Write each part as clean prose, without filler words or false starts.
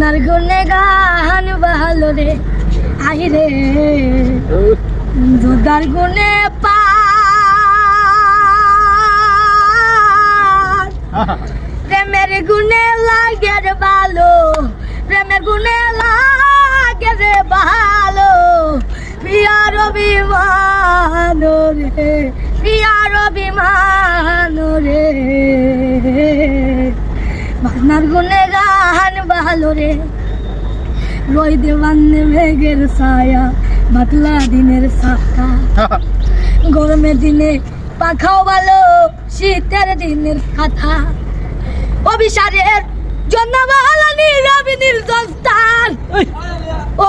বাজনার গুনে গান ভালো রে আই রে যোদ্ধার গুনে পার প্রেমের গুনে লাগে রে ভালো প্রেমের গুনে লাগে রে ভালো প্রিয়ার অভিমান রে প্রিয়ার অভিমান রে বাজনার গুনে গান ভালো রে রোদ বান্নে মেঘের ছায়া বাতলা দিনের ছাতা গরমের দিনে পাখাও ভালো শীতের দিনের কথা অভিসারের জন্য ভালো নীরব নির্জনস্থান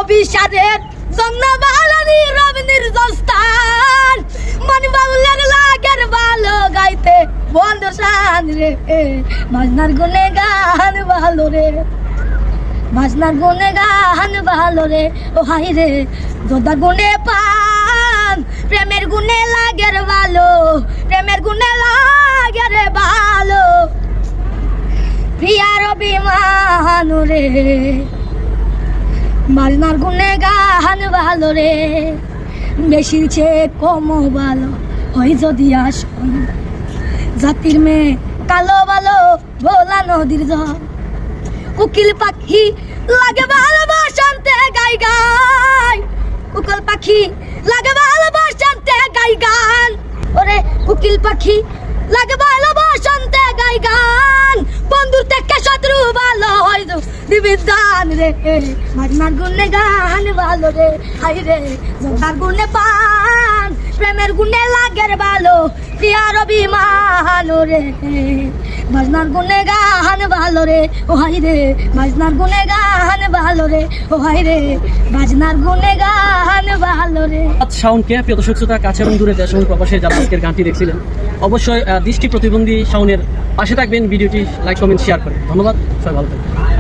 অভিসারের জন্য ভালো নীরব নির্জনস্থান মন বাউলের লাগের ভালো গাইতে বন্ধ শান রে বাজনার গুনে গান ভালো রে বাজনার গুনে গান ভালো রে ও হাই রে যোদ্ধার গুনে পান প্রেমের গুনে লাগের ভালো প্রেমের গুনে লাগের ভালো প্রিয়ার অভিমান রে বাজনার গুনে গান ভালো রে বেশির চেয়ে কম ভালো হয় যদি আসন জাতির মেয়ে কালো ভালো ভোলা নদীর জল উকিল পাখি লাগে ভালোবাসান্তে গাই গাই উকিল পাখি লাগে ভালোবাসান্তে গাই গান ওরে উকিল পাখি লাগে ভালোবাসান্তে গাই গান বন্ধুর থেকে শত্রু ভালো হয় বিবিধান রে বাজনার গুনে গান ভালো রে হাই রে যোদ্ধার গুনে পান প্রেমের গুনে লাগের ভালো প্রিয়ার অভিমান রে বাজনার গুনে গান ভালো রে ও হাই রে বাজনার গুনে গান ভালো রে ও হাই রে বাজনার গুনে গান ভালো রে। শাওনকে প্রিয় দর্শক শ্রোতা কাছে এবং দূরে দেশ এবং প্রবাসে যারা আজকের গানটি দেখছিলেন অবশ্যই দৃষ্টি প্রতিবন্ধী শাওনের পাশে থাকবেন, ভিডিওটি লাইক কমেন্ট শেয়ার করেন। ধন্যবাদ, সবাই ভালো থাকবেন।